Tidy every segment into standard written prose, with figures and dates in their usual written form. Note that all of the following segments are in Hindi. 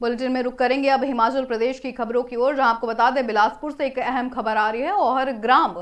बुलेटिन में रुक करेंगे अब हिमाचल प्रदेश की खबरों की ओर, जहां आपको बता दें बिलासपुर से एक अहम खबर आ रही है। और ग्राम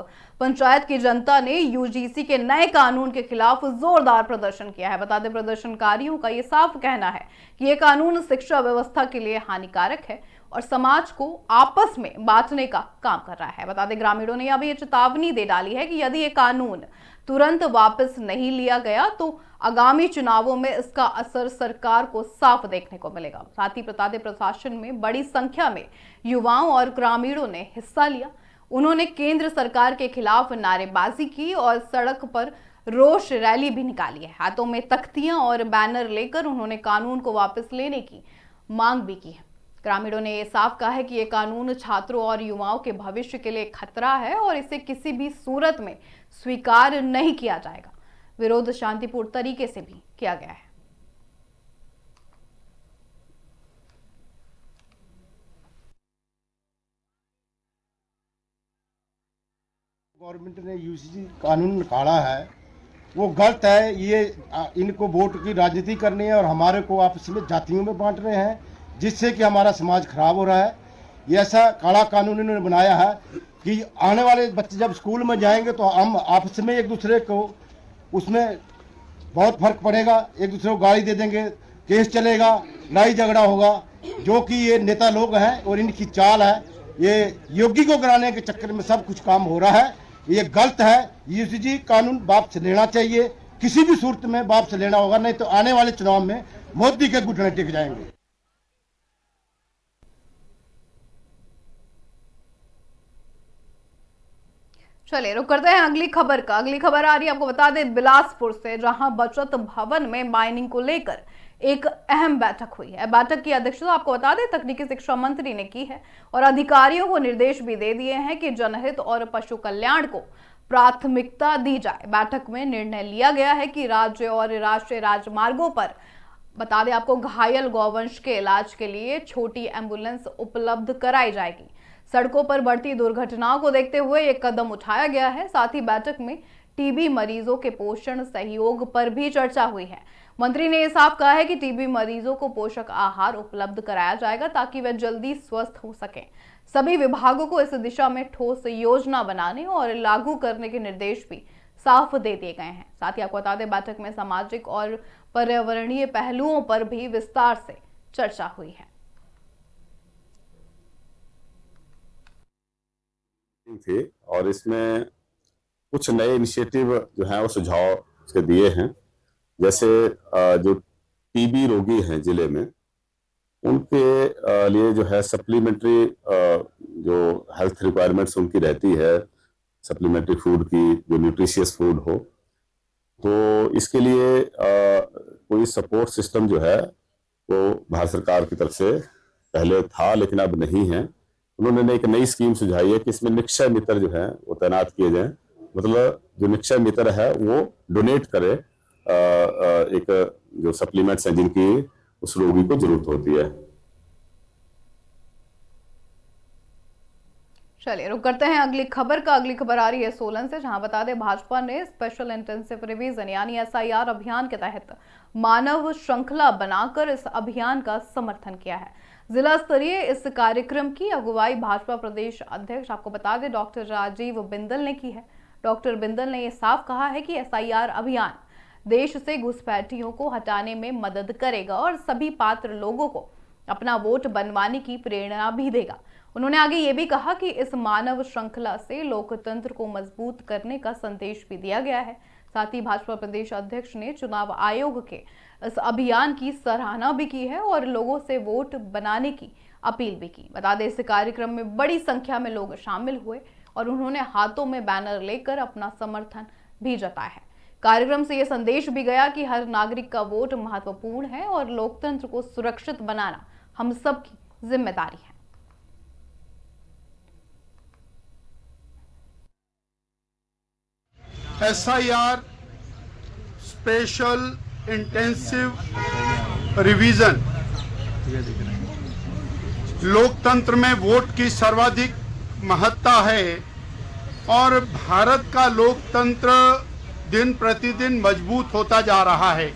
पंचायत की जनता ने यूजीसी के नए कानून के खिलाफ जोरदार प्रदर्शन किया है। बता दें प्रदर्शनकारियों का ये साफ कहना है कि ये कानून शिक्षा व्यवस्था के लिए हानिकारक है और समाज को आपस में बांटने का काम कर रहा है। बता दें ग्रामीणों ने अभी ये चेतावनी दे डाली है कि यदि ये कानून तुरंत वापस नहीं लिया गया तो आगामी चुनावों में इसका असर सरकार को साफ देखने को मिलेगा। साथ ही बता दें प्रशासन में बड़ी संख्या में युवाओं और ग्रामीणों ने हिस्सा लिया। उन्होंने केंद्र सरकार के खिलाफ नारेबाजी की और सड़क पर रोष रैली भी निकाली है। हाथों में तख्तियां और बैनर लेकर उन्होंने कानून को वापस लेने की मांग भी की है। ग्रामीणों ने यह साफ कहा है कि यह कानून छात्रों और युवाओं के भविष्य के लिए खतरा है और इसे किसी भी सूरत में स्वीकार नहीं किया जाएगा। विरोध शांतिपूर्ण तरीके से भी किया गया है। गवर्नमेंट ने यूजीसी कानून निकाला है वो गलत है। ये इनको वोट की राजनीति करनी है और हमारे को आपस में जातियों में बांट रहे हैं, जिससे कि हमारा समाज खराब हो रहा है। ये ऐसा काला कानून इन्होंने बनाया है कि आने वाले बच्चे जब स्कूल में जाएंगे तो हम आपस में एक दूसरे को उसमें बहुत फर्क पड़ेगा। एक दूसरे को गाली दे देंगे, केस चलेगा, लड़ाई झगड़ा होगा। जो कि ये नेता लोग हैं और इनकी चाल है, ये योगी को गिराने के चक्कर में सब कुछ काम हो रहा है। ये गलत है। यूजीसी कानून वापस लेना चाहिए, किसी भी सूरत में वापस लेना होगा, नहीं तो आने वाले चुनाव में मोदी के घुटने टिक जाएंगे। चलिए रुक करते हैं अगली खबर का। अगली खबर आ रही है आपको बता दें बिलासपुर से, जहां बचत भवन में माइनिंग को लेकर एक अहम बैठक हुई है। बैठक की अध्यक्षता आपको बता दें तकनीकी शिक्षा मंत्री ने की है और अधिकारियों को निर्देश भी दे दिए हैं कि जनहित और पशु कल्याण को प्राथमिकता दी जाए। बैठक में निर्णय लिया गया है कि राज्य और राष्ट्रीय राजमार्गों पर बता दें आपको घायल गौवंश के इलाज के लिए छोटी एम्बुलेंस उपलब्ध कराई जाएगी। सड़कों पर बढ़ती दुर्घटनाओं को देखते हुए एक कदम उठाया गया है। साथ ही बैठक में टीबी मरीजों के पोषण सहयोग पर भी चर्चा हुई है। मंत्री ने यह साफ कहा है कि टीबी मरीजों को पोषक आहार उपलब्ध कराया जाएगा ताकि वे जल्दी स्वस्थ हो सकें। सभी विभागों को इस दिशा में ठोस योजना बनाने और लागू करने के निर्देश भी साफ दे दिए गए हैं। साथ ही आपको बता दें बैठक में सामाजिक और पर्यावरणीय पहलुओं पर भी विस्तार से चर्चा हुई है। थे और इसमें कुछ नए इनिशिएटिव जो हैं वो सुझाव उसके दिए हैं। जैसे जो टीबी रोगी हैं जिले में, उनके लिए जो है सप्लीमेंट्री जो हेल्थ रिक्वायरमेंट्स उनकी रहती है, सप्लीमेंट्री फूड की, जो न्यूट्रिशियस फूड हो, तो इसके लिए कोई सपोर्ट सिस्टम जो है वो भारत सरकार की तरफ से पहले था लेकिन अब नहीं है। उन्होंने एक नई स्कीम सुझाई है कि इसमें निक्षय मित्र जो है वो तैनात किए जाएं। मतलब जो निक्षय मित्र है वो डोनेट करे एक जो सप्लीमेंट्स हैं जिनकी उस रोगी को जरूरत होती है। चलिए रुक करते हैं अगली खबर का। अगली खबर आ रही है सोलन से, जहां बता दें भाजपा ने स्पेशल इंटेंसिव रिवीजन यानी एसआईआर अभियान के तहत मानव श्रृंखला बनाकर इस अभियान का समर्थन किया है। जिला स्तरीय इस कार्यक्रम की अगुवाई भाजपा प्रदेश अध्यक्ष आपको बता दें डॉक्टर राजीव बिंदल ने की है। डॉक्टर बिंदल ने यह साफ कहा है कि एसआईआर अभियान देश से घुसपैठियों को हटाने में मदद करेगा और सभी पात्र लोगों को अपना वोट बनवाने की प्रेरणा भी देगा। उन्होंने आगे ये भी कहा कि इस मानव श्रृंखला से लोकतंत्र को मजबूत करने का संदेश भी दिया गया है। साथ ही भाजपा प्रदेश अध्यक्ष ने चुनाव आयोग के इस अभियान की सराहना भी की है और लोगों से वोट बनाने की अपील भी की। बता दें इस कार्यक्रम में बड़ी संख्या में लोग शामिल हुए और उन्होंने हाथों में बैनर लेकर अपना समर्थन भी जताया है। कार्यक्रम से यह संदेश भी गया कि हर नागरिक का वोट महत्वपूर्ण है और लोकतंत्र को सुरक्षित बनाना हम सबकी जिम्मेदारी है। एसआईआर स्पेशल इंटेंसिव रिवीजन लोकतंत्र में वोट की सर्वाधिक महत्ता है और भारत का लोकतंत्र दिन प्रतिदिन मजबूत होता जा रहा है।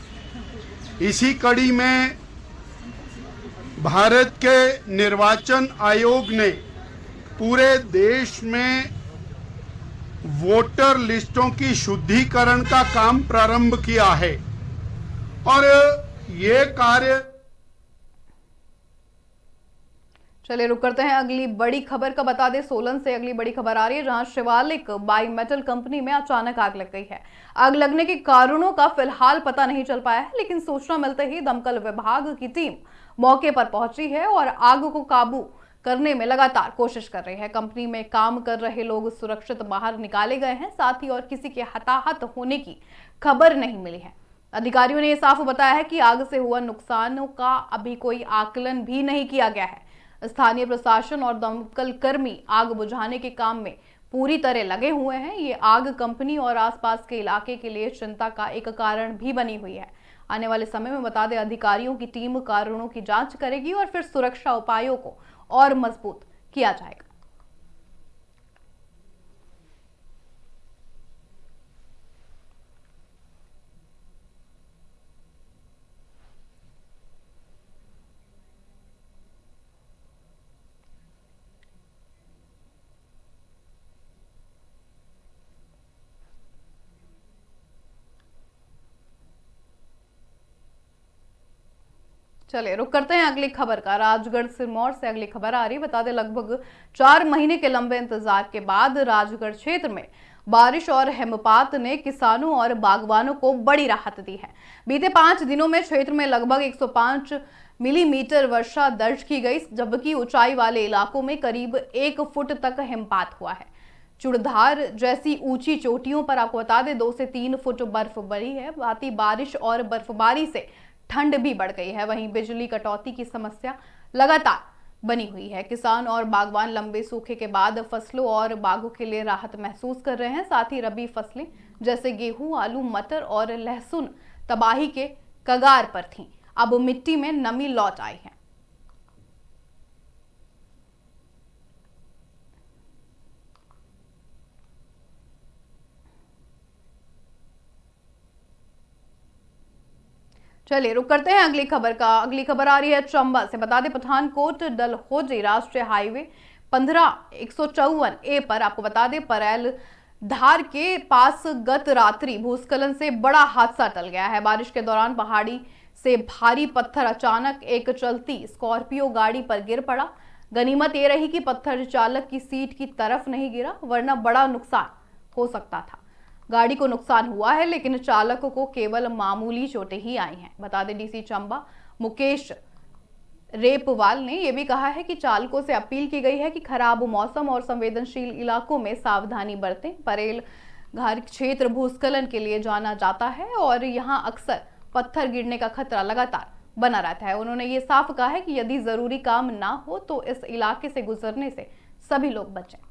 इसी कड़ी में भारत के निर्वाचन आयोग ने पूरे देश में वोटर लिस्टों की शुद्धिकरण का काम प्रारंभ किया है और ये कार्य। चलिए रुक करते हैं अगली बड़ी खबर का। बता दें सोलन से अगली बड़ी खबर आ रही है, जहां शिवालिक बाई मेटल कंपनी में अचानक आग लग गई है। आग लगने के कारणों का फिलहाल पता नहीं चल पाया है, लेकिन सूचना मिलते ही दमकल विभाग की टीम मौके पर पहुंची है और आग को काबू करने में लगातार कोशिश कर रही है। कंपनी में काम कर रहे लोग सुरक्षित बाहर निकाले गए हैं, साथ ही और किसी के हताहत होने की खबर नहीं मिली है। अधिकारियों ने साफ बताया है कि आग से हुआ नुकसानों का अभी कोई आकलन भी नहीं किया गया है। स्थानीय प्रशासन और दमकल कर्मी आग बुझाने के काम में पूरी तरह लगे हुए हैं। ये आग कंपनी और आसपास के इलाके के लिए चिंता का एक कारण भी बनी हुई है। आने वाले समय में बता दें अधिकारियों की टीम कारणों की जांच करेगी और फिर सुरक्षा उपायों को और मजबूत किया जाएगा। चलिए रुक करते हैं अगली खबर का। राजगढ़ सिरमौर से अगली खबर आ रही। बता दें लगभग 4 महीने के लंबे इंतजार के बाद राजगढ़ क्षेत्र में बारिश और हिमपात ने किसानों और बागवानों को बड़ी राहत दी है। बीते 5 दिनों में क्षेत्र में लगभग 105 मिलीमीटर वर्षा दर्ज की गई, जबकि ऊंचाई वाले इलाकों में करीब 1 फुट तक हिमपात हुआ है। चुड़धार जैसी ऊंची चोटियों पर आपको बता दें 2 से 3 फुट बर्फ पड़ी है। बाकी बारिश और बर्फबारी से ठंड भी बढ़ गई है। वहीं बिजली कटौती की समस्या लगातार बनी हुई है। किसान और बागवान लंबे सूखे के बाद फसलों और बागों के लिए राहत महसूस कर रहे हैं। साथ ही रबी फसलें जैसे गेहूं, आलू, मटर और लहसुन तबाही के कगार पर थीं, अब मिट्टी में नमी लौट आई है। चलिए रुक करते हैं अगली खबर का। अगली खबर आ रही है चंबा से। बता दें पठानकोट डलहौजी राष्ट्रीय हाईवे 15/154A पर आपको बता दें परेल धार के पास गत रात्रि भूस्खलन से बड़ा हादसा टल गया है। बारिश के दौरान पहाड़ी से भारी पत्थर अचानक एक चलती स्कॉर्पियो गाड़ी पर गिर पड़ा। गनीमत ये रही कि पत्थर चालक की सीट की तरफ नहीं गिरा, वरना बड़ा नुकसान हो सकता था। गाड़ी को नुकसान हुआ है, लेकिन चालक को केवल मामूली चोटें ही आई हैं। बता दें डीसी चंबा मुकेश रेपवाल ने यह भी कहा है कि चालकों से अपील की गई है कि खराब मौसम और संवेदनशील इलाकों में सावधानी बरतें। परेल घाट क्षेत्र भूस्खलन के लिए जाना जाता है और यहां अक्सर पत्थर गिरने का खतरा लगातार बना रहता है। उन्होंने ये साफ कहा है कि यदि जरूरी काम ना हो तो इस इलाके से गुजरने से सभी लोग बचें।